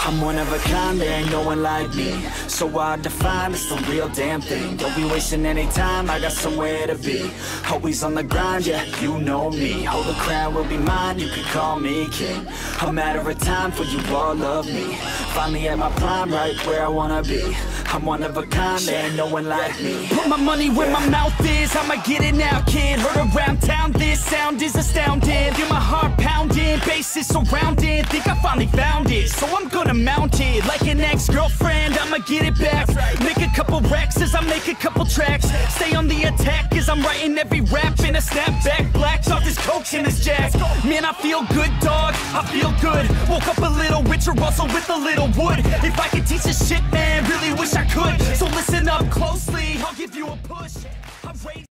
I'm one of a kind, there ain't no one like me. So hard to find, it's the real damn thing. Don't be wasting any time, I got somewhere to be. Always on the grind, yeah, you know me. Hold the crown will be mine, you can call me king. A matter of time for you all love me. Finally at my prime, right where I wanna be. I'm one of a kind, there ain't no one like me. Put my money where my mouth is, I'ma get it now, kid. Heard around town, this sound is astounding. Feel my heart pounding, bass is surrounded. Think I finally found it, so I'm gonna mount it. Like an ex-girlfriend, I'ma get it back. Make a couple wrecks as I make a couple tracks. Stay on the attack as I'm writing every rap in a snapback. Blacks off this coach and this jack. Man, I feel good, dog, I feel good. Woke up a little richer, also with a little wood. If I could teach this shit, man, really wish I could. So listen up closely, I'll give you a push. I'm raised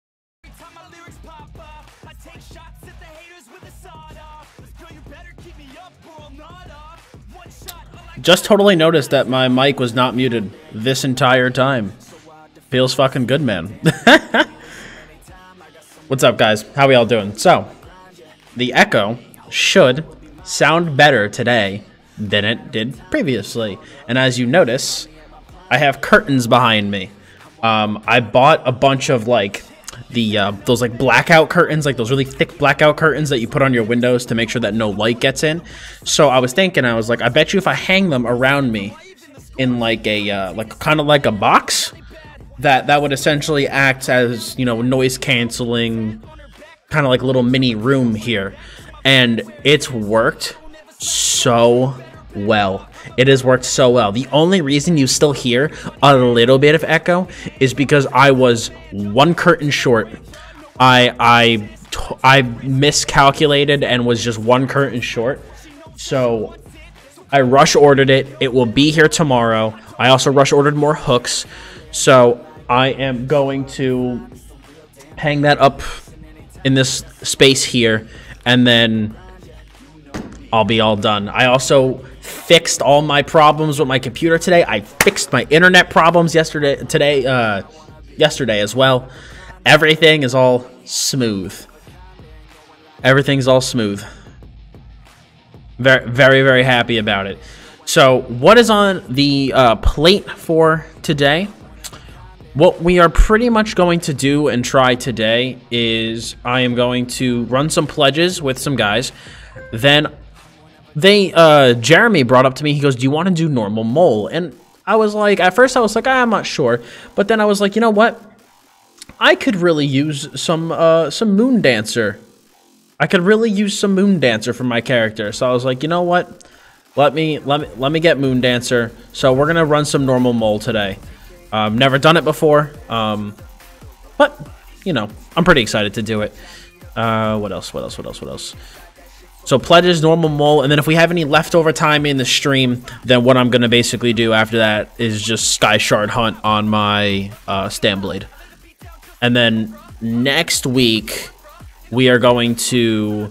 every time my lyrics pop off. I take shots at the haters with a sawed off. Girl, you better keep me up or I'll nod off. One shot, just totally noticed that my mic was not muted this entire time. Feels fucking good, man. What's up, guys? How we all doing? So, the echo should sound better today than it did previously. And as you notice, I have curtains behind me. I bought a bunch of like those like blackout curtains, like those really thick blackout curtains that you put on your windows to make sure that no light gets in. So I was thinking, I was like, I bet you if I hang them around me in like a like kind of like a box, that would essentially act as, you know, noise canceling, kind of like a little mini room here. And it's worked so well. It has worked so well. The only reason you still hear a little bit of echo is because I was one curtain short. I miscalculated and was just one curtain short. So I rush ordered it. It will be here tomorrow. I also rush ordered more hooks. So I am going to hang that up in this space here, and then I'll be all done. I also fixed all my problems with my computer today. I fixed my internet problems yesterday as well. Everything is all smooth. Everything's all smooth. Very, very, very happy about it. So, what is on the plate for today? What we are pretty much going to do and try today is I am going to run some pledges with some guys. Then Jeremy brought up to me, he goes, do you want to do normal mole? And I was like, at first I was like, I'm not sure. But then I was like, you know what? I could really use some Moon Dancer. I could really use some Moon Dancer for my character. So I was like, you know what? Let me get Moon Dancer. So we're gonna run some normal mole today. Never done it before. But you know, I'm pretty excited to do it. What else? So pledges, normal mole, and then if we have any leftover time in the stream, then what I'm gonna basically do after that is just Skyshard hunt on my Stam Blade. And then next week we are going to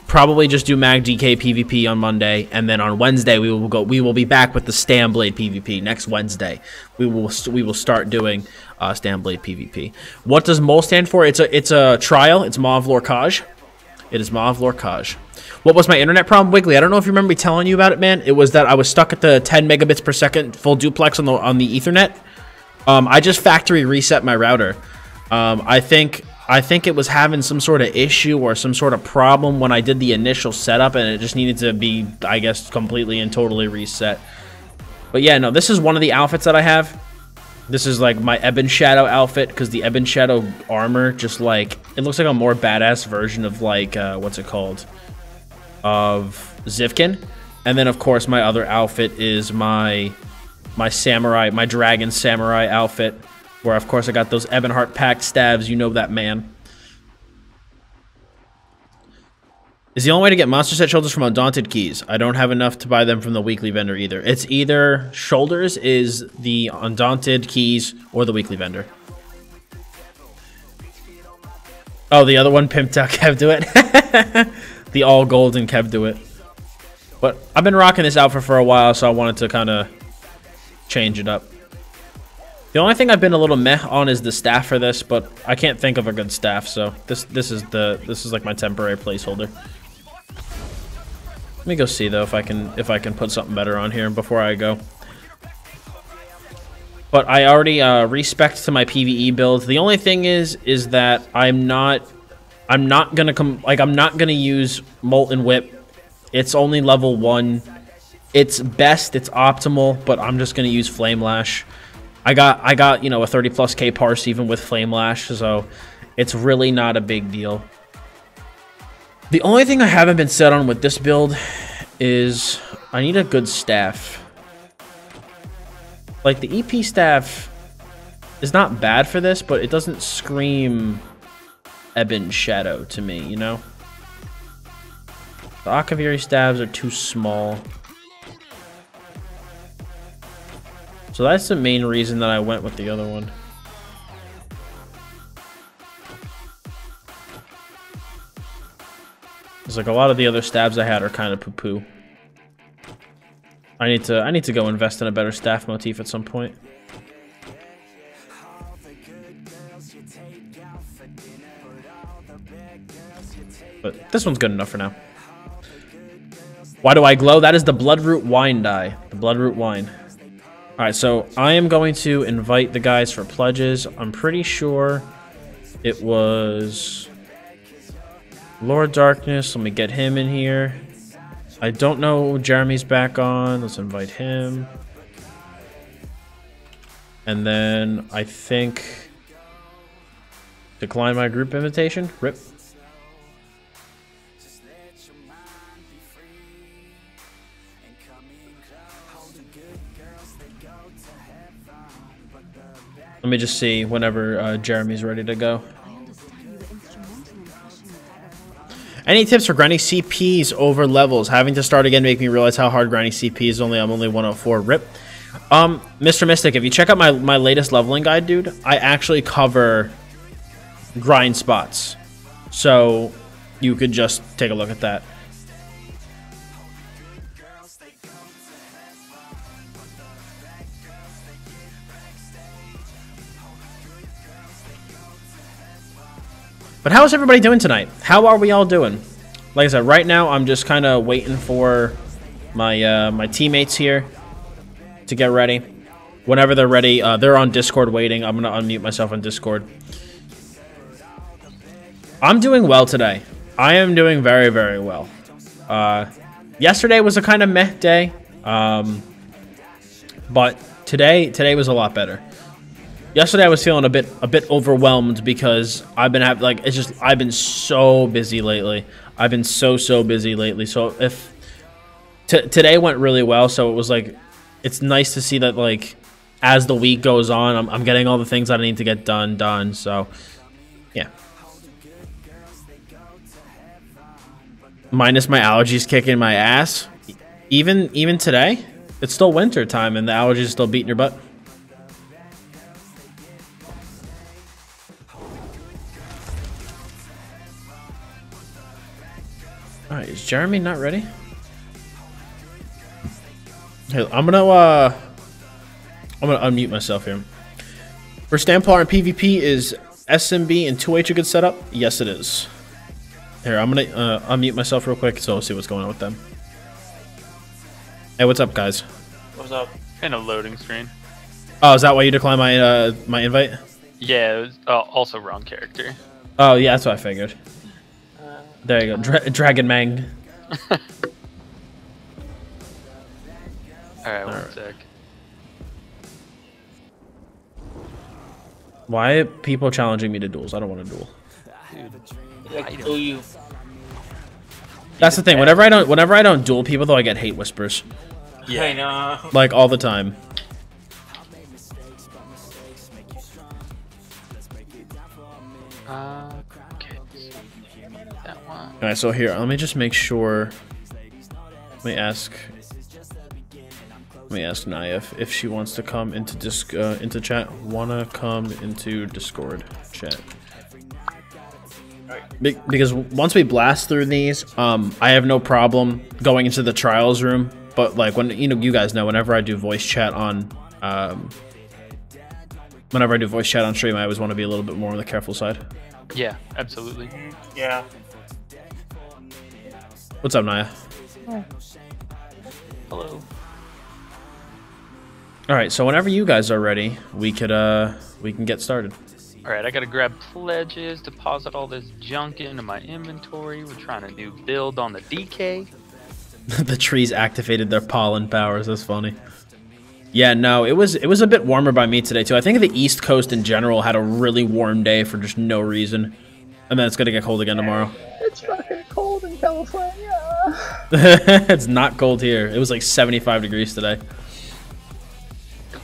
probably just do Mag DK PvP on Monday, and then on Wednesday we will be back with the Stam Blade PvP. Next Wednesday we will start doing Stam Blade PvP. What does mole stand for? It's a trial. It's Mauve Lorcage. It is Mauve Lorcage. What was my internet problem, Wiggly? I don't know if you remember me telling you about it, man. It was that I was stuck at the 10 megabits per second full duplex on the Ethernet. I just factory reset my router. I think it was having some sort of issue or some sort of problem when I did the initial setup, and it just needed to be, I guess, completely and totally reset. But yeah, no, this is one of the outfits that I have. This is like my Ebon Shadow outfit, because the Ebon Shadow armor just like, it looks like a more badass version of like, what's it called? Of Zivkin. And then of course my other outfit is my samurai, my dragon samurai outfit, where of course I got those Ebonheart packed stabs, you know that, man. Is the only way to get monster set shoulders from Undaunted keys. I don't have enough to buy them from the weekly vendor either. It's either shoulders is the Undaunted keys or the weekly vendor. Oh, the other one pimped out Kev do it. The all golden Kev do it. But I've been rocking this outfit for a while, so I wanted to kind of change it up. The only thing I've been a little meh on is the staff for this, but I can't think of a good staff, so this is like my temporary placeholder. Let me go see though if I can put something better on here before I go. But I already respect to my PvE build. The only thing is that I'm not gonna use Molten Whip. It's only level 1. It's best, it's optimal, but I'm just gonna use Flame Lash. I got you know, a 30+K parse even with Flame Lash, so it's really not a big deal. The only thing I haven't been set on with this build is I need a good staff. Like, the EP staff is not bad for this, but it doesn't scream Ebon Shadow to me, you know? The Akaviri stabs are too small. So that's the main reason that I went with the other one. It's like a lot of the other stabs I had are kind of poo-poo. I need to go invest in a better staff motif at some point. But this one's good enough for now. Why do I glow? That is the Bloodroot Wine dye. The Bloodroot Wine. Alright, so I am going to invite the guys for pledges. I'm pretty sure it was Lord Darkness. Let me get him in here. I don't know Jeremy's back on. Let's invite him. And then I think decline my group invitation. Rip. Let me just see whenever Jeremy's ready to go. Any tips for grinding CPs over levels? Having to start again make me realize how hard grinding CP is. I'm only 104. Rip. Mr. Mystic, if you check out my latest leveling guide, dude, I actually cover grind spots. So you could just take a look at that. But how is everybody doing tonight? How are we all doing? Like I said, right now I'm just kind of waiting for my my teammates here to get ready. Whenever they're ready, they're on Discord waiting. I'm gonna unmute myself on Discord. I'm doing well today. I am doing very, very well. Yesterday was a kind of meh day, but today was a lot better. Yesterday I was feeling a bit overwhelmed because I've been so busy lately. I've been so busy lately. So if today went really well, so it was like, it's nice to see that, like, as the week goes on, I'm getting all the things that I need to get done. So yeah. Minus my allergies kicking my ass. Even today, it's still winter time and the allergies are still beating your butt. Alright, is Jeremy not ready? Hey, I'm gonna unmute myself here. For Stamplar and PvP, is SMB and 2H a good setup? Yes, it is. Here, I'm gonna unmute myself real quick so I'll see what's going on with them. Hey, what's up, guys? What's up? In a loading screen. Oh, is that why you declined my my invite? Yeah, it was also wrong character. Oh, yeah, that's what I figured. There you go, Dragon Mang. Alright, one sec. Why are people challenging me to duels? I don't want to duel. That's the thing. Whenever I don't duel people, though, I get hate whispers. Yeah, I know. Like all the time. Okay. That one. All right, so here, let me just make sure. Let me ask Naya if she wants to come into chat. Wanna come into Discord chat? Because once we blast through these, I have no problem going into the trials room. But like when you guys know, whenever I do voice chat on stream, I always want to be a little bit more on the careful side. Yeah, absolutely. Yeah. What's up, Naya? Hello. All right, so whenever you guys are ready, we can get started. All right, I gotta grab pledges, deposit all this junk into my inventory. We're trying a new build on the DK. The trees activated their pollen powers. That's funny. Yeah, no, it was a bit warmer by me today too. I think the East Coast in general had a really warm day for just no reason, and then it's gonna get cold again tomorrow. It's fucking cold in California. It's not cold here. It was like 75 degrees today.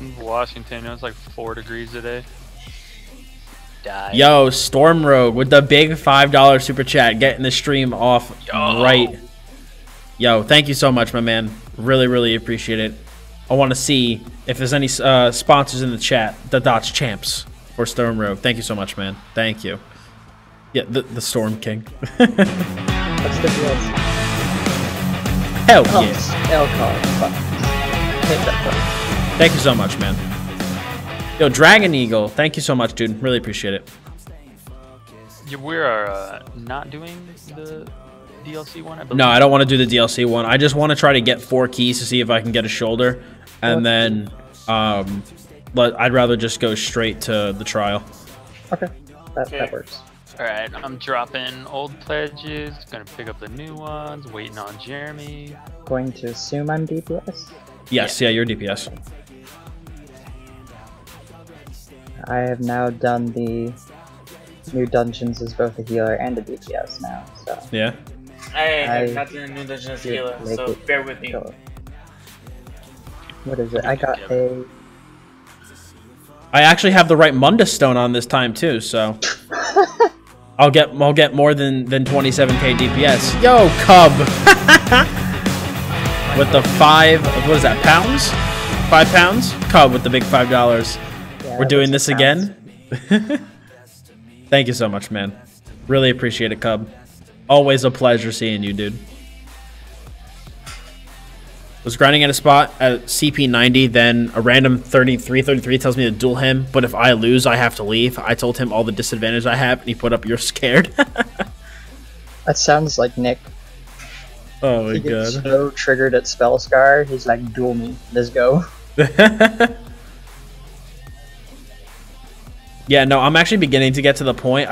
In Washington, it was like 4 degrees today. Die. Yo, Storm Rogue with the big $5 super chat, getting the stream off right. Yo, thank you so much, my man. Really, really appreciate it. I want to see if there's any sponsors in the chat. The Dottz champs for Storm Rogue. Thank you so much, man. Thank you. Yeah, the Storm King. What's the deal? Hell Oh, yes. Fuck. Hit that button. Thank you so much, man. Yo, Dragon Eagle. Thank you so much, dude. Really appreciate it. Yeah, we are not doing the DLC one, I believe. No, I don't want to do the DLC one. I just want to try to get 4 keys to see if I can get a shoulder, and then I'd rather just go straight to the trial. Okay, that works. All right, I'm dropping old pledges, gonna pick up the new ones, waiting on Jeremy. Going to assume I'm DPS. Yes, yeah, you're DPS. I have now done the new dungeons as both a healer and a DPS now, so. Yeah. I have not done a new Dungeons healer, so bear with me. Go. What is it? I got a... I actually have the right Mundus stone on this time too, so I'll get more than 27k DPS. Yo, Cub. With the what is that, pounds? 5 pounds? Cub with the big $5. Yeah, We're doing this pounds. again? Thank you so much, man. Really appreciate it, Cub. Always a pleasure seeing you, dude. Was grinding at a spot at CP 90, then a random 33 tells me to duel him, but if I lose, I have to leave. I told him all the disadvantages I have, and he put up, "You're scared." That sounds like Nick. Oh my He gets god. so triggered at Spell Scar, he's like, duel me, let's go. Yeah, no, I'm actually beginning to get to the point.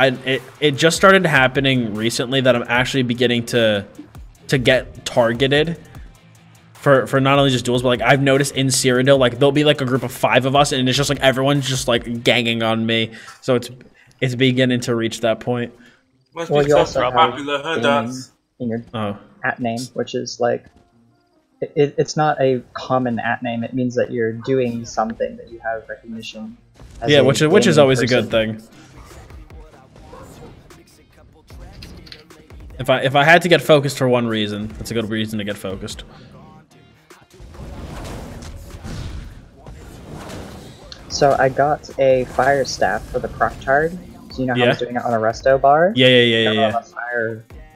It just started happening recently that I'm actually beginning to get targeted for not only just duels, but like I've noticed in Cyrodiil, like there'll be like a group of 5 of us, and it's just like everyone's just like ganging on me. So it's beginning to reach that point. Must Well, be you so also have popular, huh, gaming Dots? in your Oh. at name, which is like, it's not a common at name. It means that you're doing something, that you have recognition. As Yeah, a which is gaming always a person. good thing. If I had to get focused for one reason, it's a good reason to get focused. So I got a fire staff for the Proctard. So you know how I was Yeah. doing it on a resto bar? Yeah. I got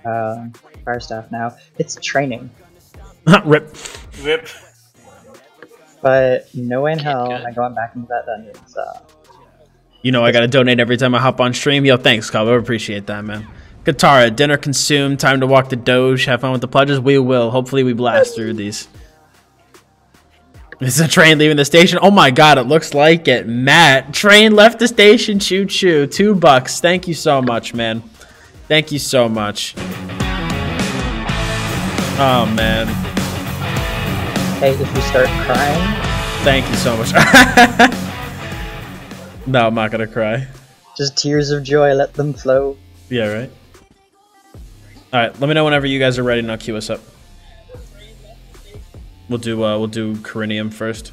a fire staff now. It's training, Rip. Rip. but no way in hell good. am I going back into that dungeon. So You know I gotta donate every time I hop on stream. Yo, thanks, Cobb. I appreciate that, man. Katara, dinner consumed. Time to walk the Doge. Have fun with the pledges. We will. Hopefully we blast through these. Is a train leaving the station? Oh my god, it looks like it. Matt, train left the station. Choo choo. $2. Thank you so much, man. Thank you so much. Oh man. hey, if you start crying, Thank you so much. No, I'm not gonna cry. just tears of joy, let them flow. Yeah, right. All right, let me know whenever you guys are ready, and I'll queue us up. We'll do Corinium first.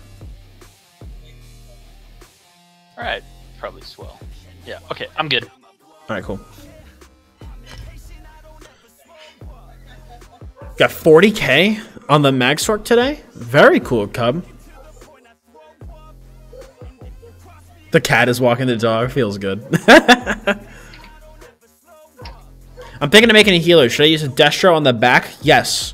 All right, probably swell. Yeah, okay, I'm good. All right, cool. Got 40k on the Magsork today. Very cool, Cub. The cat is walking the dog. Feels good. I'm thinking of making a healer. Should I use a Destro on the back? Yes.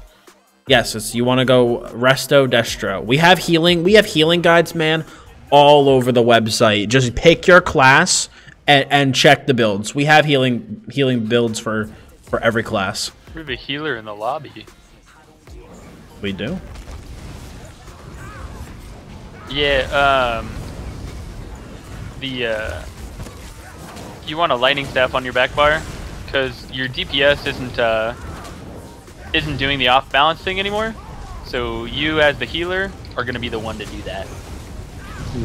Yes, you want to go Resto, Destro. We have healing guides, man, all over the website. Just pick your class and check the builds. We have healing builds for every class. We have a healer in the lobby. We do. Yeah, you want a lightning staff on your back bar, because your DPS isn't doing the off balance thing anymore. So you as the healer are gonna be the one to do that.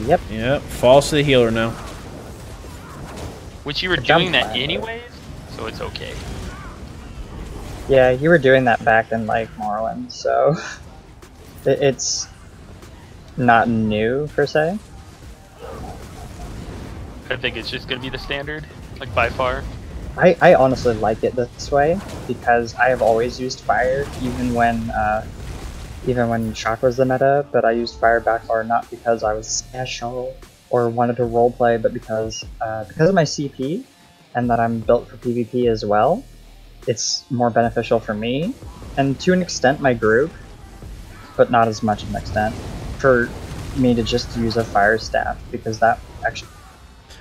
Yep. Yep. Falls to the healer now. Which you were doing that anyways, so it's okay. Yeah, you were doing that back in like Morrowind, so it's not new per se. I think it's just gonna be the standard, like by far. I honestly like it this way because I have always used fire, even when shock was the meta. But I used fire backbar not because I was special or wanted to roleplay, but because of my CP and that I'm built for PvP as well. It's more beneficial for me, and to an extent my group, but not as much of an extent, for me to just use a fire staff, because that actually...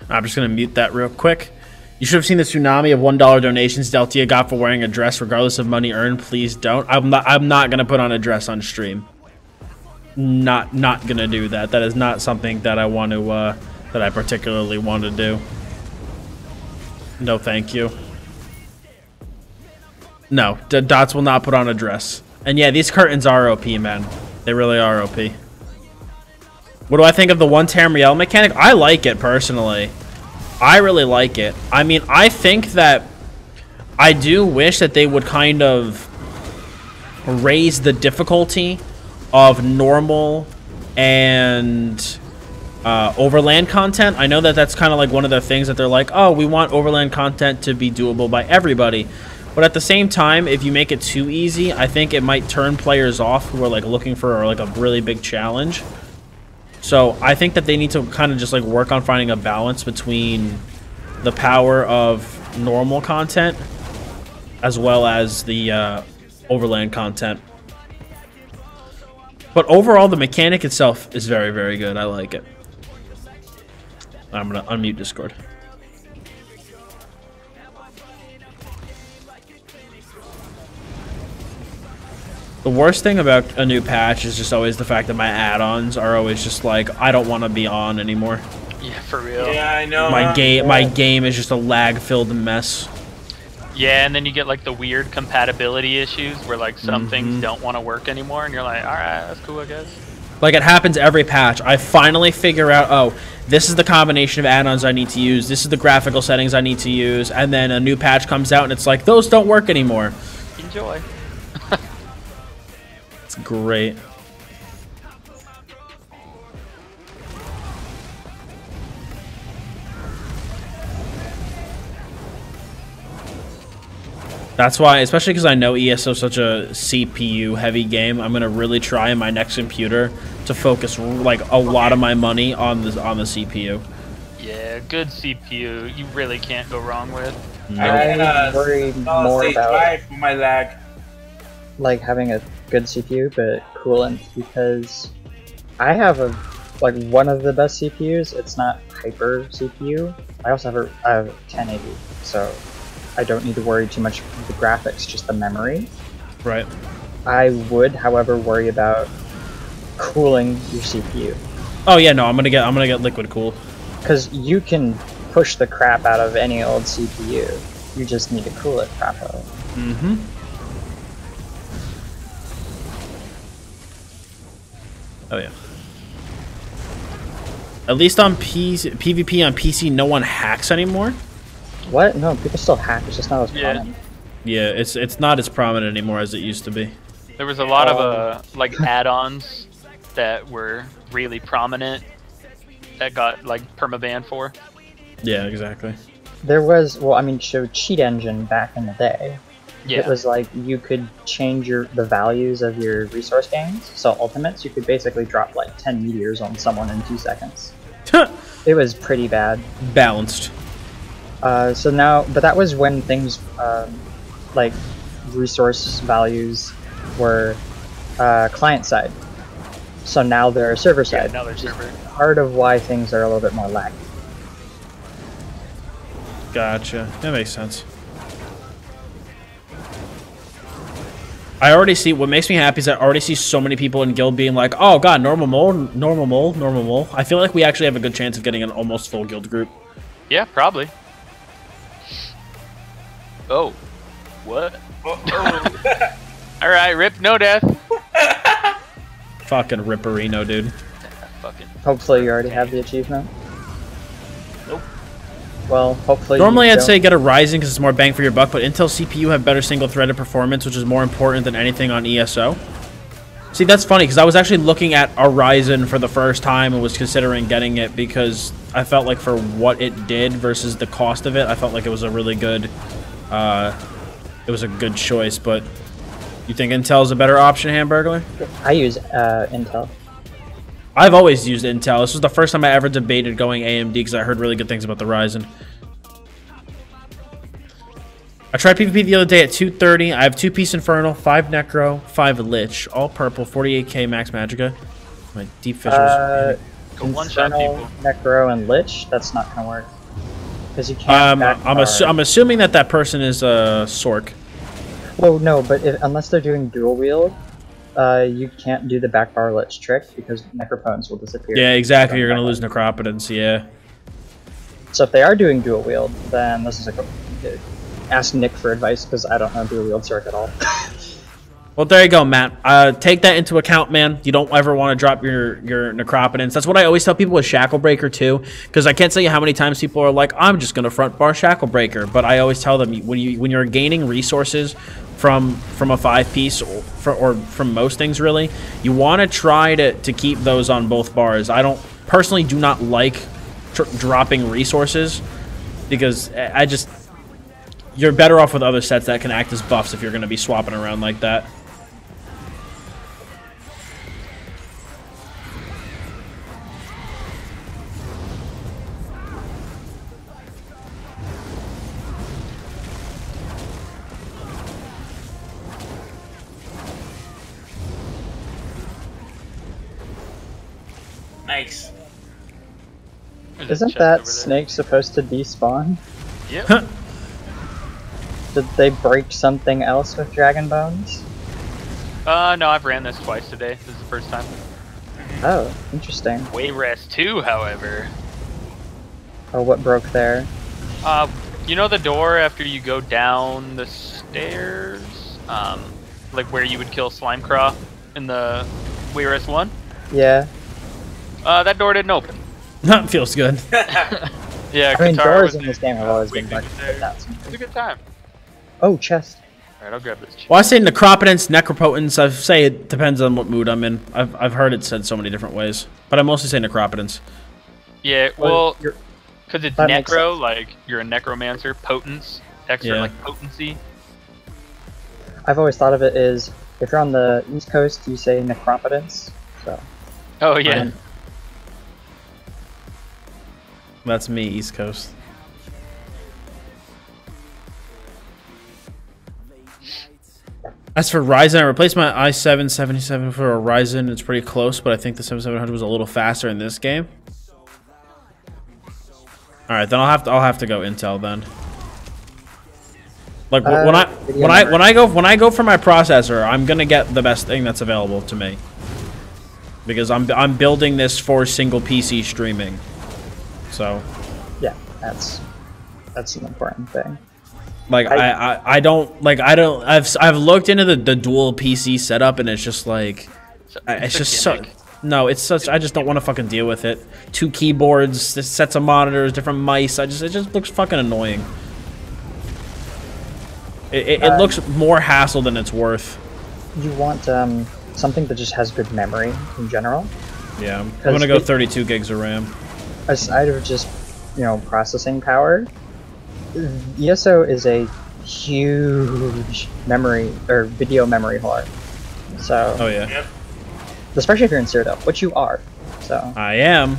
I'm just going to mute that real quick. You should have seen the tsunami of $1 donations Deltia got for wearing a dress regardless of money earned. Please don't. I'm not going to put on a dress on stream. Not going to do that. That is not something that I want to, that I particularly want to do. No, thank you. No, Dottz will not put on a dress. And yeah, these curtains are OP, man. They really are OP. What do I think of the one Tamriel mechanic? I like it, personally. I really like it. I mean, I think that... I do wish that they would kind of raise the difficulty of normal and overland content. I know that that's kind of like one of the things that they're like, oh, we want overland content to be doable by everybody. But at the same time, if you make it too easy, I think it might turn players off who are like looking for like a really big challenge. So I think that they need to kind of just like work on finding a balance between the power of normal content as well as the overland content. But overall, the mechanic itself is very, very good. I like it. I'm going to unmute Discord. The worst thing about a new patch is just always the fact that my add-ons are always just like, I don't want to be on anymore. Yeah, for real. Yeah, I know. My game is just a lag-filled mess. Yeah, and then you get like the weird compatibility issues where like some things don't want to work anymore, and you're like, all right, that's cool, I guess. Like, it happens every patch. I finally figure out, oh, this is the combination of add-ons I need to use. This is the graphical settings I need to use. And then a new patch comes out, and it's like, those don't work anymore. Enjoy. It's great. That's why, especially because I know ESO is such a CPU heavy game, I'm gonna really try in my next computer to focus like a lot of my money on the CPU. Yeah, good CPU. You really can't go wrong with. I worry more about for my lag. like having a good CPU but coolant, because I have one of the best CPUs. It's not hyper CPU. I also have 1080, so I don't need to worry too much with the graphics, just the memory. Right. I would, however, worry about cooling your CPU. Oh yeah, no, I'm gonna get liquid cooled. Because you can push the crap out of any old CPU. You just need to cool it properly. Mm-hmm. Oh yeah. At least on PvP on PC, no one hacks anymore. What? No, people still hack. It's just not as common. Yeah, it's not as prominent anymore as it used to be. There was a lot of like add-ons that were really prominent that got like permaban for. Yeah, exactly. There was, well, I mean, so Cheat Engine back in the day. Yeah. It was like you could change the values of your resource gains. So ultimates, you could basically drop like 10 meteors on someone in 2 seconds. It was pretty bad. Balanced. So now, but that was when things like resource values were client side. So now they're server side. Yeah, now they're server. Part of why things are a little bit more laggy. Gotcha. That makes sense. I already see, what makes me happy is I already see so many people in guild being like, oh god, normal mole, normal mole, normal mole. I feel like we actually have a good chance of getting an almost full guild group. Yeah, probably. Oh. What? Alright, rip, no death. Fucking Ripperino, dude. Fucking. Hopefully you already have the achievement. Nope. Well, hopefully Normally you I'd don't. say get a Ryzen because it's more bang for your buck, but Intel CPU have better single-threaded performance, which is more important than anything on ESO. See, that's funny because I was actually looking at a Ryzen for the first time and was considering getting it because I felt like for what it did versus the cost of it, I felt like it was a really good, choice. But you think Intel's a better option, Hamburglar? I use Intel. I've always used Intel. This was the first time I ever debated going AMD because I heard really good things about the Ryzen. I tried PvP the other day at 2:30. I have 2-piece Infernal, 5 Necro, 5 Lich, all purple, 48k max Magicka. My deep fish was... Go one-shot Infernal, people. Necro, and Lich, that's not going to work. Because you can't I'm assuming that that person is Sork. Well, no, but unless they're doing dual wield, you can't do the backbar Lich trick because necrophones will disappear. Yeah, exactly. You're going to lose Necropotence, yeah. So if they are doing dual wield, then this is a... Ask Nick for advice because I don't know dual wield Sork at all. Well, there you go, Matt. Take that into account, man. You don't ever want to drop your Necropotence. That's what I always tell people with Shacklebreaker, too, because I can't tell you how many times people are like, I'm just going to front bar Shacklebreaker. But I always tell them, when you're gaining resources from a 5-piece or from most things, really, you want to try to keep those on both bars. I personally do not like dropping resources because you're better off with other sets that can act as buffs if you're going to be swapping around like that. Nice. There's a Isn't chest that over there. snake supposed to despawn? Yep. Did they break something else with Dragon Bones? No, I've ran this twice today. This is the first time. Oh, interesting. Wayrest 2, however. Oh, what broke there? You know the door after you go down the stairs? Like where you would kill Slimecraw in the Wayrest 1? Yeah. That door didn't open. That feels good. Yeah, I mean, Katara doors was in this game have always been waiting bugged, there. but that's... It's a good time. Oh, chest. Alright, I'll grab this chest. Well, I say Necropotence, Necropotence. I say it depends on what mood I'm in. I've heard it said so many different ways, but I mostly say Necropotence. Yeah, well, You're- because it's that makes necro, sense. like you're a necromancer, potence, extra Yeah. like potency. I've always thought of it as, if you're on the East Coast, you say Necropotence. So, Oh yeah. Um, That's me, East Coast. As for Ryzen, I replaced my i7 77 for a Ryzen. It's pretty close, but I think the 7700 was a little faster in this game. All right, then I'll have to go Intel then. Like when I go for my processor, I'm gonna get the best thing that's available to me because I'm building this for single PC streaming. So yeah, that's an important thing. like I've looked into the dual PC setup and it's just like it's just so no, it's such I just don't want to fucking deal with it. 2 keyboards, sets of monitors, different mice. It just looks fucking annoying. It looks more hassle than it's worth. You want something that just has good memory in general. Yeah, I'm gonna go 32 gigs of RAM. Aside of just, processing power, ESO is a huge memory or video memory whore. So, Oh yeah, Yep. especially if you're in Cyrodiil, which you are. So, I am.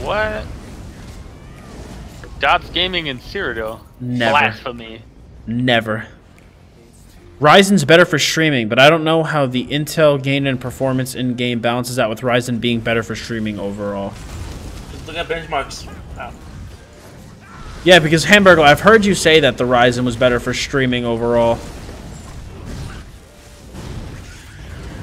What? Dottz Gaming and Cyrodiil. Never. Blasphemy. Never. Ryzen's better for streaming, but I don't know how the Intel gain in performance in-game balances out with Ryzen being better for streaming overall. Just look at benchmarks. Oh. Yeah, because Hamburger, I've heard you say that the Ryzen was better for streaming overall.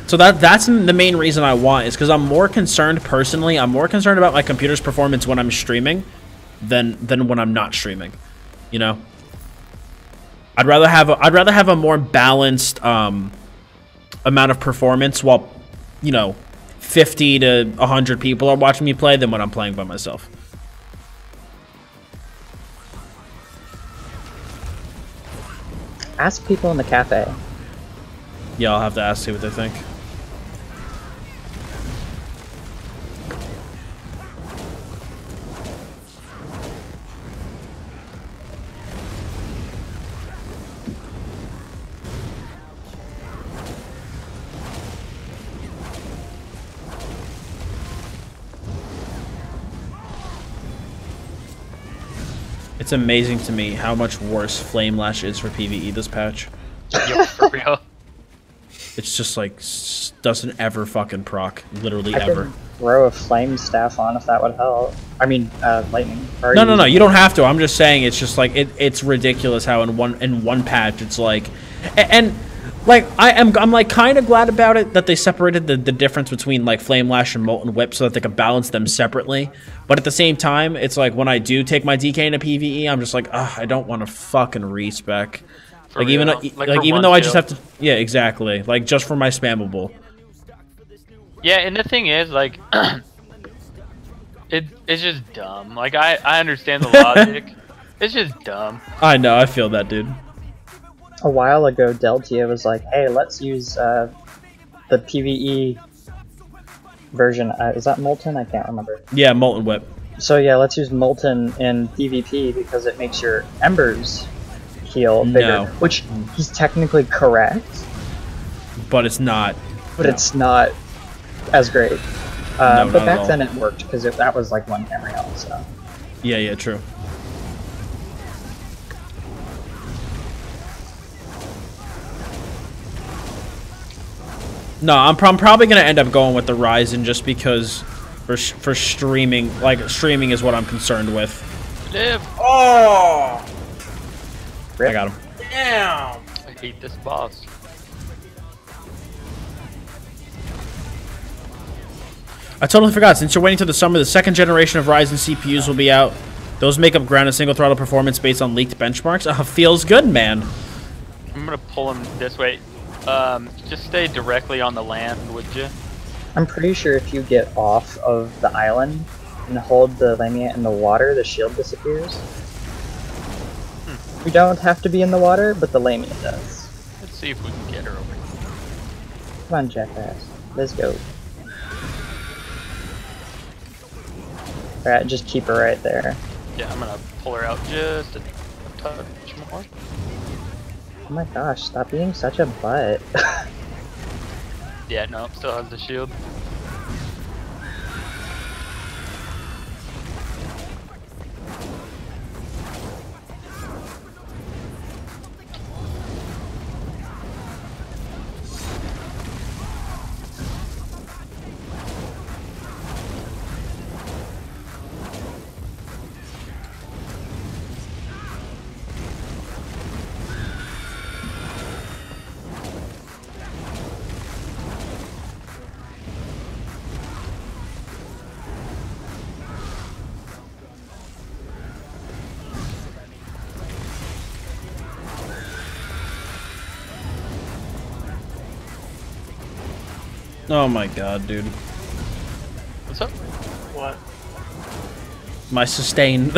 So that's the main reason I want, is because I'm more concerned personally. I'm more concerned about my computer's performance when I'm streaming than when I'm not streaming. You know, I'd rather have a more balanced amount of performance while, you know, 50 to 100 people are watching me play than when I'm playing by myself. Ask people in the cafe. Yeah, I'll have to ask, see what they think. It's amazing to me how much worse Flame Lash is for PvE this patch. Yep, for real. It's just like doesn't ever fucking proc, literally I ever. could throw a flame staff on if that would help. I mean, lightning. No, you don't have to. I'm just saying it's just like it's ridiculous how in one patch it's like, and like I'm like kind of glad about it that they separated the difference between like Flame Lash and Molten Whip so that they could balance them separately. But at the same time, it's like when I do take my DK into PvE, I'm just like, ugh, I don't want to fucking respec. For Like real. even though I just have to, yeah, exactly, like just for my spammable. Yeah, and the thing is, like, it's just dumb. Like, I understand the logic. It's just dumb. I know, I feel that, dude. A while ago, Deltia was like, hey, let's use the PvE version. Is that Molten? I can't remember. Yeah, Molten Whip. So yeah, let's use Molten in PvP because it makes your embers heal bigger. No. Which he's technically correct, But it's not. but it's not as great. No, but not at back all. then it worked because that was like one camera on, so. Yeah, true. No, I'm probably gonna end up going with the Ryzen just because for streaming, like streaming is what I'm concerned with. Live. Oh, I got him. damn. I hate this boss. I totally forgot. Since you're waiting till the summer, the second generation of Ryzen CPUs will be out. Those make up ground and single throttle performance based on leaked benchmarks. Feels good, man. I'm gonna pull him this way. Just stay directly on the land, would you? I'm pretty sure if you get off of the island and hold the Lamiat in the water, the shield disappears. You don't have to be in the water, but the Lamiat does. Let's see if we can get her over here. Come on, jackass. Let's go. Alright, just keep her right there. Yeah, I'm gonna pull her out just a touch more. Oh my gosh, stop being such a butt. Yeah, no, still has the shield. Oh my god, dude. What's up? What? My sustain.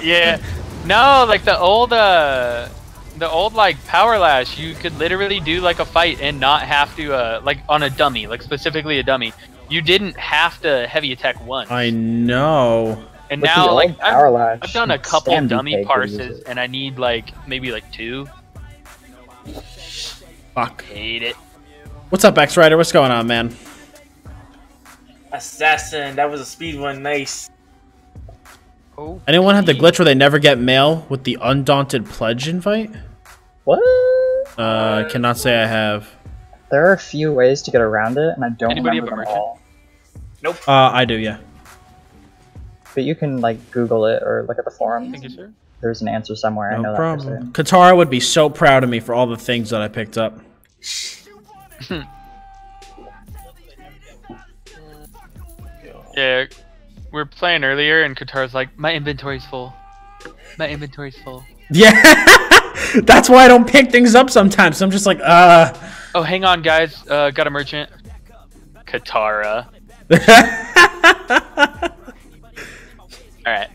Yeah. No, like the old like power lash, you could literally do like a fight and not have to like on a dummy, like specifically a dummy. You didn't have to heavy attack once. I know. And With the now old like power lash, I've done a couple Stan dummy DK could use parses it. and I need like maybe like 2. Fuck. Hate it. What's up, X-Rider? What's going on, man? Assassin, that was a speed one, nice. Oh. Anyone have the glitch where they never get mail with the Undaunted Pledge invite? What? Cannot say I have. There are a few ways to get around it, and I don't Anybody have remember a them merchant? all. Nope. I do, yeah. But you can like Google it or look at the forums. Thank you, sir. There's an answer somewhere. I know No that for problem. certain. Katara would be so proud of me for all the things that I picked up. Yeah, we were playing earlier, and Qatar's like, my inventory's full. My inventory's full. Yeah, that's why I don't pick things up sometimes. I'm just like, Oh, hang on, guys. Got a merchant. Katara. Alright.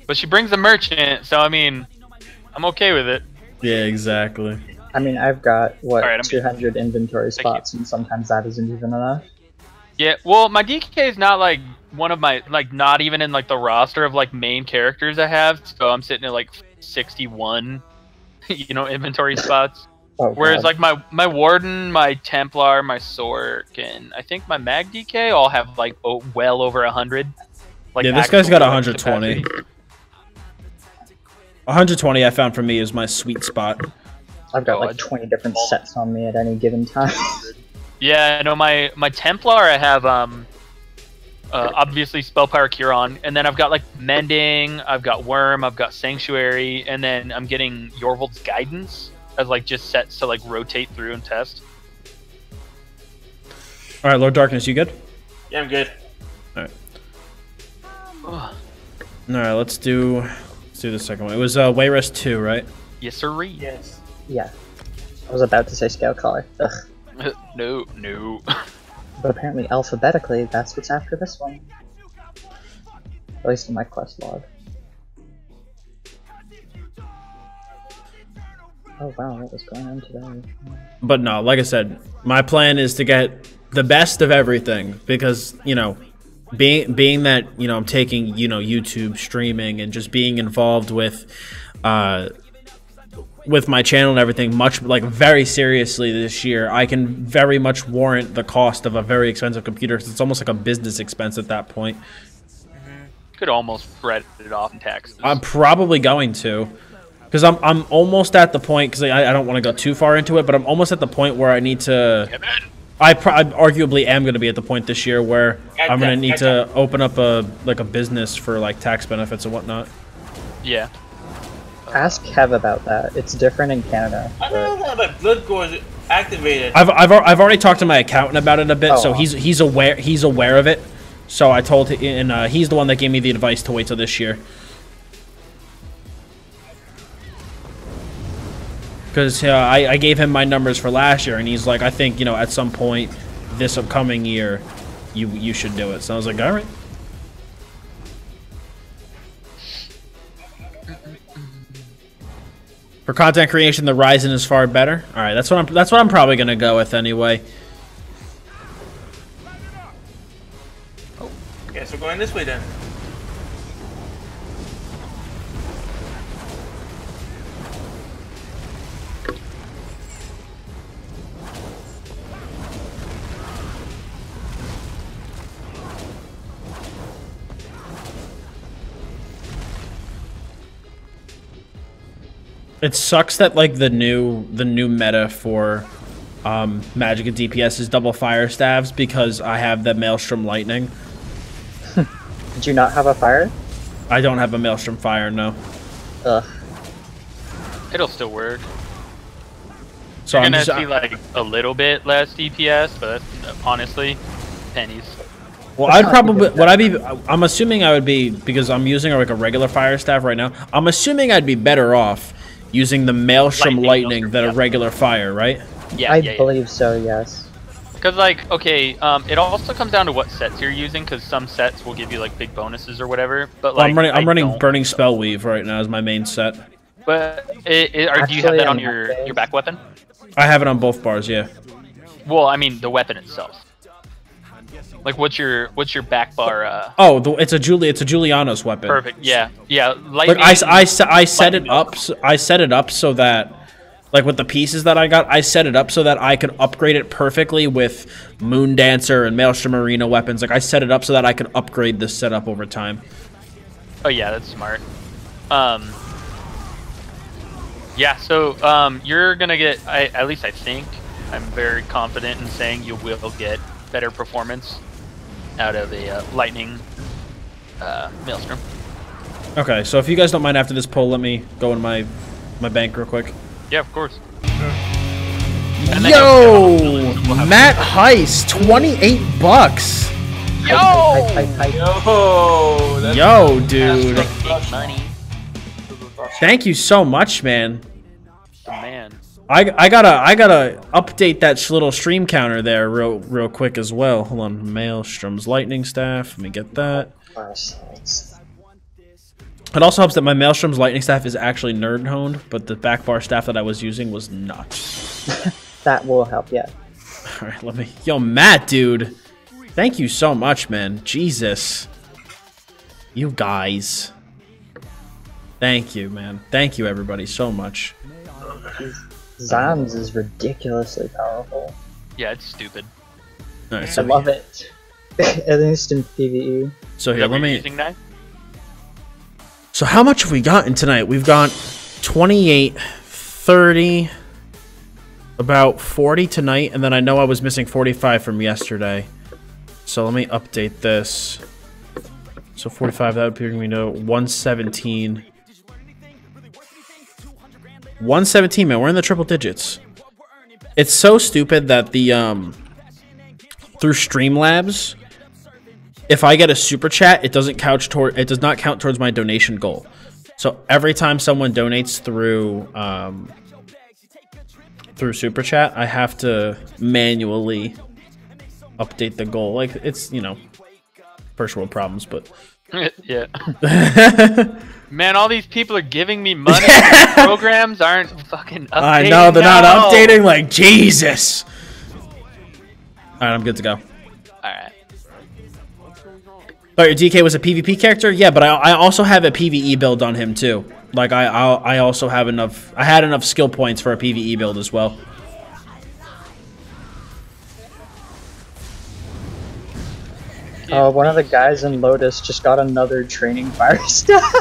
But she brings a merchant, so I mean, I'm okay with it. Yeah, exactly. I mean, I've got, what, Alright, 200 inventory spots, and sometimes that isn't even enough. Yeah, well, my DK is not like one of my, like, not even in like the roster of like main characters I have, so I'm sitting at like 61, you know, inventory spots. Oh, Whereas God. like my Warden, my Templar, my Sork, and I think my Mag DK all have like well over 100. Like, Yeah, this guy's got actual 120. capacity. 120 I found for me is my sweet spot. I've got Oh, like 20 different sets on me at any given time. Yeah, no, my Templar I have obviously Spell Power Cure on, and then I've got like Mending, I've got Worm, I've got Sanctuary, and then I'm getting Yorvold's Guidance as like just sets to like rotate through and test. All right, Lord Darkness, you good? Yeah, I'm good. All right. All right, let's do the second one. It was Wayrest 2, right? Yes, sir. Yes. Yeah. I was about to say Scale Caller. Ugh. No. But apparently, alphabetically, that's what's after this one. At least in my quest log. Oh wow, what was going on today? But no, like I said, my plan is to get the best of everything because, you know, being that, you know, I'm taking, you know, YouTube streaming and just being involved with my channel and everything much, like, very seriously this year, I can very much warrant the cost of a very expensive computer because it's almost like a business expense at that point. Could almost spread it off in taxes. I'm probably going to, because I'm almost at the point, because I don't want to go too far into it, but I'm almost at the point where I need to, I arguably am going to be at the point this year where I'm going to need to open up a business for like tax benefits and whatnot. Yeah. Ask Kev about that. It's different in Canada. I don't know about Blood Gore is activated. I've already talked to my accountant about it a bit, Oh, so wow. he's aware of it. So I told him, and he's the one that gave me the advice to wait till this year. Because I gave him my numbers for last year, and he's like, I think, you know, at some point this upcoming year, you should do it. So I was like, all right. For content creation, the Ryzen is far better. All right, that's what I'm probably gonna go with anyway. Guess we're going this way then. It sucks that like the new meta for Magic and DPS is double fire staves because I have the Maelstrom Lightning. Did you not have a fire? I don't have a Maelstrom Fire, no. Ugh. It'll still work. So You're I'm gonna just, see like a little bit less DPS, but honestly, pennies. well, I'd probably I'm assuming I would be, because I'm using like a regular fire staff right now. I'm assuming I'd be better off using the Maelstrom Lightning than a regular fire, right? Yeah, I believe so, yes. Because like, okay, it also comes down to what sets you're using. Because some sets will give you like big bonuses or whatever. But like, I'm running Burning Spell Weave right now as my main set. But do you have that on your back weapon? I have it on both bars, yeah. Well, I mean the weapon itself. Like, what's your back bar? Oh, it's a Juliana's weapon. Perfect. Yeah. Like I set it up so that, like with the pieces that I got, I set it up so that I could upgrade it perfectly with Moon Dancer and Maelstrom Arena weapons. Like I set it up so that I could upgrade this setup over time. Oh yeah, that's smart. Yeah. So you're gonna get. At least I think. I'm very confident in saying you will get better performance out of a lightning Maelstrom. Okay, so if you guys don't mind after this poll, let me go in my bank real quick. Yeah, of course. Yo, Matt Heiss, $28. Yo, dude. Big money. Thank you so much, man. The man. I gotta update that little stream counter there real quick as well. Hold on, Maelstrom's lightning staff. Let me get that. It also helps that my Maelstrom's lightning staff is actually nerd honed, but the back bar staff that I was using was not. That will help, yeah. All right, let me. Yo, Matt, dude. Thank you so much, man. Jesus. You guys. Thank you, man. Thank you, everybody, so much. Zams is ridiculously powerful. Yeah, it's stupid. All right, so I love it. At least in PvE. So here, let me. Using that? So how much have we gotten tonight? We've got 28, 30, about 40 tonight, and then I know I was missing 45 from yesterday. So let me update this. So 45, that would bring me to 117. 117, man, we're in the triple digits. It's so stupid that the through Streamlabs, if I get a super chat, it does not count towards my donation goal. So every time someone donates through super chat, I have to manually update the goal. Like, it's, you know, first world problems, but yeah. Man, all these people are giving me money. Programs aren't fucking updating. I know, they're not updating. Like, Jesus. All right, I'm good to go. All right. Oh, your DK was a PvP character? Yeah, but I also have a PvE build on him too. Like, I also have enough. I had enough skill points for a PvE build as well. One of the guys in Lotus just got another training fire staff.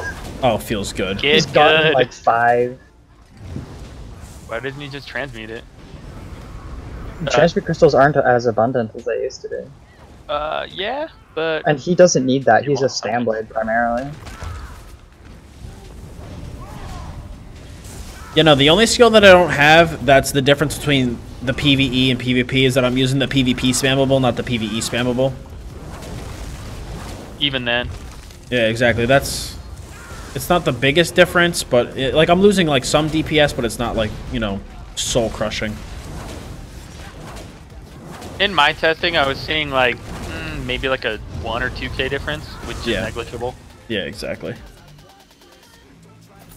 Oh, feels good. He's gotten like 5. Why doesn't he just transmute it? Transmute crystals aren't as abundant as they used to be. Yeah, but... And he doesn't need that, he's a Stamblade primarily. You know, the only skill that I don't have that's the difference between the PvE and PvP is that I'm using the PvP spammable, not the PvE spammable. Even then. Yeah, exactly. It's not the biggest difference, but like, I'm losing like some DPS, but it's not like, you know, soul crushing. In my testing, I was seeing like maybe like a 1 or 2k difference, which is negligible. Yeah, exactly.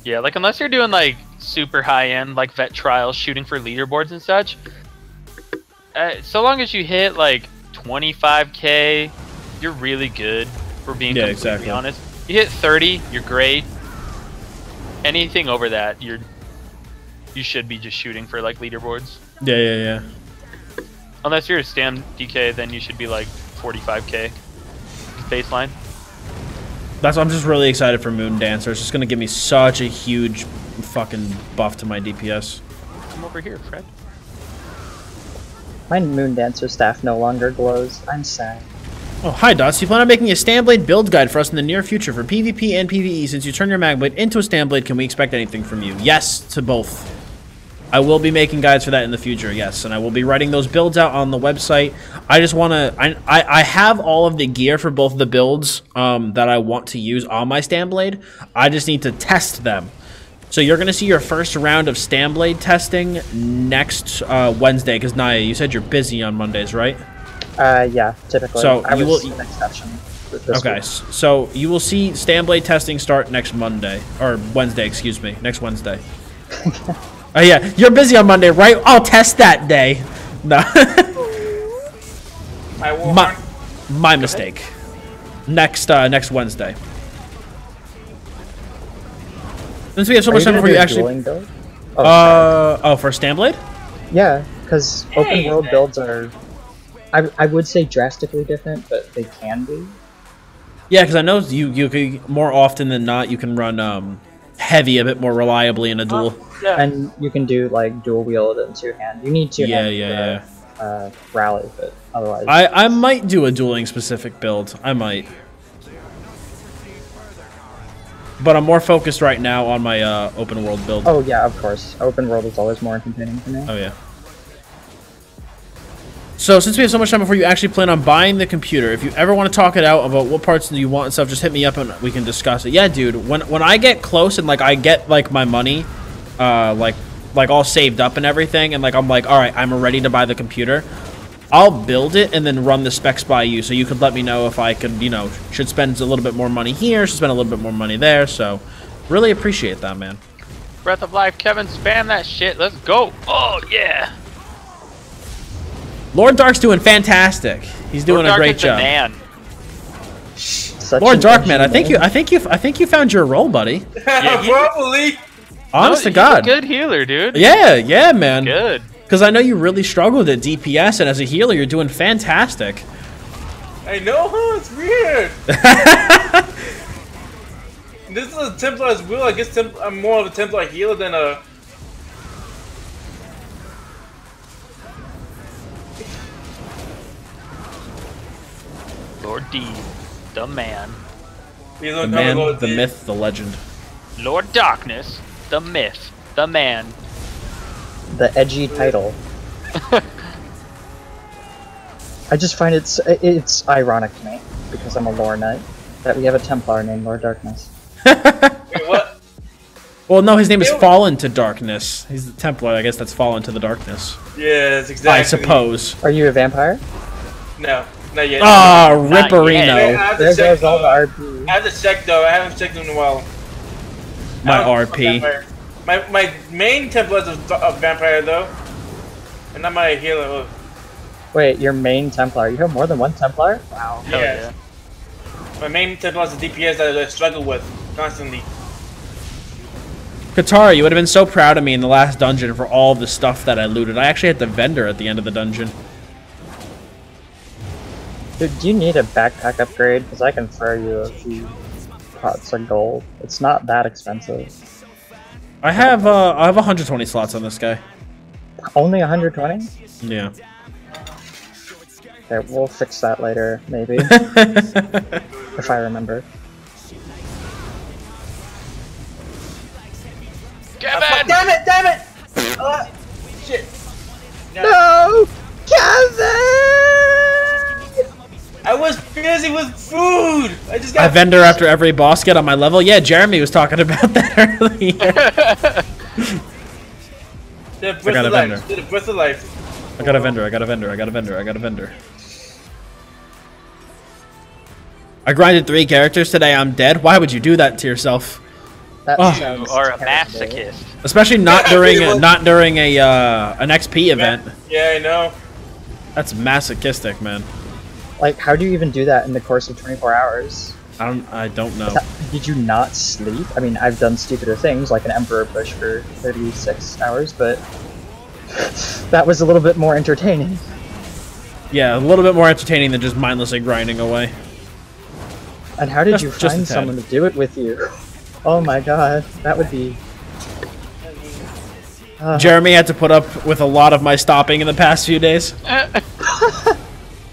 Yeah, like unless you're doing like super high end, like vet trials, shooting for leaderboards and such. So long as you hit like 25k, you're really good. For being completely honest, you hit 30, you're great. Anything over that, you should be just shooting for like leaderboards. Yeah. Unless you're a Stam DK, then you should be like 45k baseline. I'm just really excited for Moon Dancer. It's just gonna give me such a huge fucking buff to my DPS. Come over here, Fred. My Moon Dancer staff no longer glows. I'm sad. Oh, hi Dottz. You plan on making a Stamblade build guide for us in the near future for PvP and PvE. Since you turn your Magblade into a Stamblade, can we expect anything from you? Yes to both. I will be making guides for that in the future, yes. And I will be writing those builds out on the website. I just want to... I have all of the gear for both of the builds that I want to use on my Stamblade. I just need to test them. So you're going to see your first round of Stamblade testing next Wednesday. Because, Naya, you said you're busy on Mondays, right? Yeah, typically. So I you was will... an exception. Okay, so you will see Stamblade testing start next Monday. Or Wednesday, excuse me. Next Wednesday. Oh yeah, you're busy on Monday, right? I'll test that day. No. my mistake. Next Wednesday. Since we have so much time before you actually... Oh, for Stamblade? Yeah, because open world builds are... I would say drastically different, but they can be. Yeah, because I know you could, more often than not, you can run heavy a bit more reliably in a duel. Yeah. And you can do like dual wield and two-hand. You need two-hand rally, but otherwise... I might do a dueling specific build. I might. But I'm more focused right now on my open world build. Oh yeah, of course. Open world is always more entertaining for me. Oh yeah. So since we have so much time before you actually plan on buying the computer, if you ever want to talk it out about what parts do you want and stuff, just hit me up and we can discuss it. Yeah, dude. When I get close and like I get like my money, like all saved up and everything, and like I'm like, all right, I'm ready to buy the computer. I'll build it and then run the specs by you, so you could let me know if I could, you know, should spend a little bit more money here, should spend a little bit more money there. So really appreciate that, man. Breath of Life, Kevin, spam that shit. Let's go. Oh yeah. Lord Dark's doing fantastic. He's doing a great job. Man. Lord Dark, man, I think you found your role, buddy. Yeah, Probably. Honest to he's God. a good healer, dude. Yeah, man. Good. Because I know you really struggled at DPS, and as a healer, you're doing fantastic. I know, huh? It's weird. This is a Templar's will. I guess I'm more of a Templar healer than a. Lord D, the man. The man, the myth, the legend. Lord Darkness, the myth, the man. The edgy title. I just find it's ironic to me, because I'm a lore knight, that we have a Templar named Lord Darkness. Wait, what? Well, no, his name is Fallen to Darkness. He's the Templar. I guess that's Fallen to the Darkness. Yes, exactly. I suppose. Are you a vampire? No, not yet. Ah, Not Ripperino. There goes all the RP. I have to check though. I haven't checked in a while. My I don't- RP. My main Templar is a vampire though, and not my healer. Wait, your main Templar? You have more than one Templar? Wow. Yes. Yeah. My main Templar is the DPS that I struggle with constantly. Katara, you would have been so proud of me in the last dungeon for all the stuff that I looted. I actually had the vendor at the end of the dungeon. Dude, do you need a backpack upgrade? Because I can throw you a few pots of gold. It's not that expensive. I have 120 slots on this guy. Only 120? Yeah. Okay, we'll fix that later, maybe. If I remember. Kevin! Damn it! Shit. No! Kevin! I was busy with food. I just got. I vendor after every boss get on my level. Yeah, Jeremy was talking about that earlier. The I got a vendor. The breath of life. I got a vendor. I got a vendor. I got a vendor. I got a vendor. I grinded 3 characters today. I'm dead. Why would you do that to yourself? That Oh. sounds You are a terrible. masochist. Especially not during an XP event. Yeah, I know. That's masochistic, man. Like, how do you even do that in the course of 24 hours? I don't know. Did you not sleep? I mean, I've done stupider things, like an Emperor push for 36 hours, but that was a little bit more entertaining. Yeah, a little bit more entertaining than just mindlessly grinding away. And how did Just- you just a find tad. someone to do it with you? Oh my god, that would be... Jeremy had to put up with a lot of my stopping in the past few days.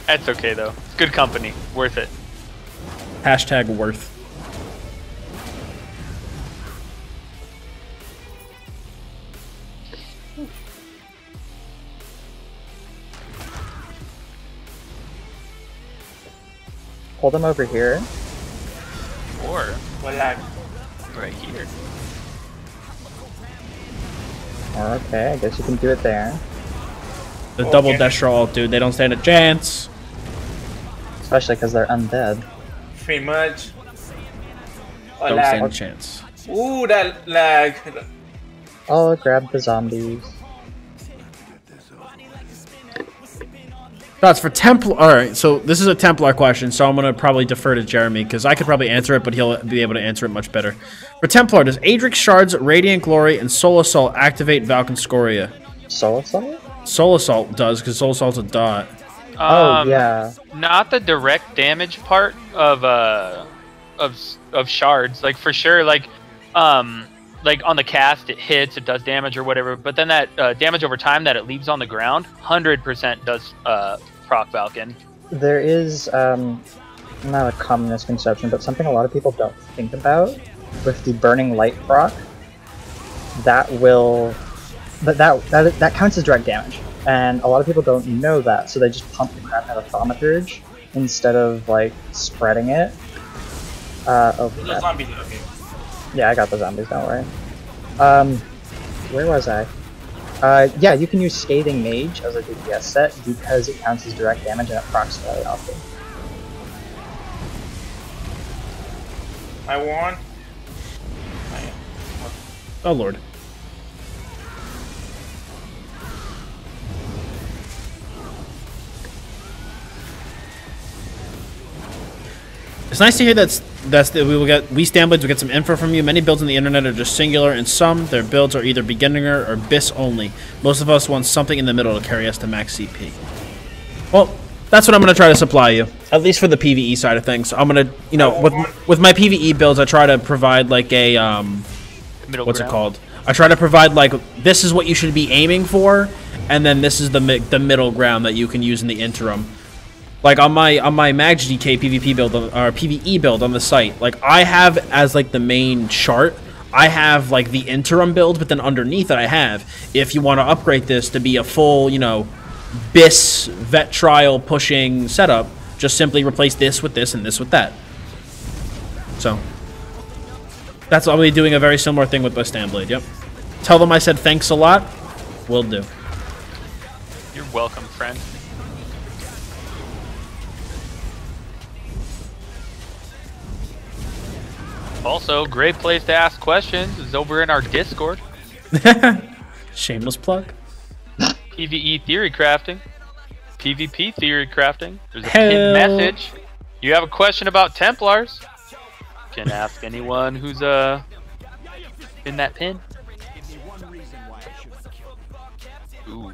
That's okay though. It's good company. Worth it. Hashtag worth. Hold them over here. Or What lag? right here. Okay, I guess you can do it there. The Okay. double Destro ult, dude. They don't stand a chance. Especially because they're undead. Pretty much. Oh, Don't lag. stand a chance. Ooh, that lag. Oh, grab the zombies. That's for Templar. Alright, so this is a Templar question, so I'm going to probably defer to Jeremy, because I could probably answer it, but he'll be able to answer it much better. For Templar, does Adrix Shards, Radiant Glory, and Soul Assault activate Valken Scoria? Soul Assault? Soul Assault does, because Soul Assault's a dot. Oh, yeah. Not the direct damage part of shards. Like for sure, like on the cast it hits, it does damage or whatever. But then that damage over time that it leaves on the ground, 100% does proc Valken. There is, not a common misconception, but something a lot of people don't think about with the Burning Light proc. That will... But that counts as direct damage. And a lot of people don't know that, so they just pump the crap out of Thaumaturge instead of like spreading it. Oh, The zombies, okay. yeah, I got the zombies, don't worry. Where was I? Yeah, you can use Scathing Mage as a DPS set because it counts as direct damage and it procs fairly often. I won. Oh lord. It's nice to hear that we Stamblades will get some info from you. Many builds on the internet are just singular, and some their builds are either beginner or BIS only. Most of us want something in the middle to carry us to max CP. Well, that's what I'm going to try to supply you, at least for the PvE side of things. I'm going to, you know, with my PvE builds, I try to provide like a what's it called? I try to provide like this is what you should be aiming for, and then this is the middle ground that you can use in the interim. Like on my MagDK PvP build or PvE build on the site, like I have as like the main chart, I have like the interim build, but then underneath it I have, if you want to upgrade this to be a full, you know, BIS vet trial pushing setup, just simply replace this with this and this with that. So that's I'll be doing a very similar thing with my Stamblade. Yep. Tell them I said thanks a lot. Will do. You're welcome, friend. Also, great place to ask questions is over in our Discord. Shameless plug. PvE theory crafting, PvP theory crafting. There's a pinned message. You have a question about Templars? You can ask anyone who's in that pin. Ooh.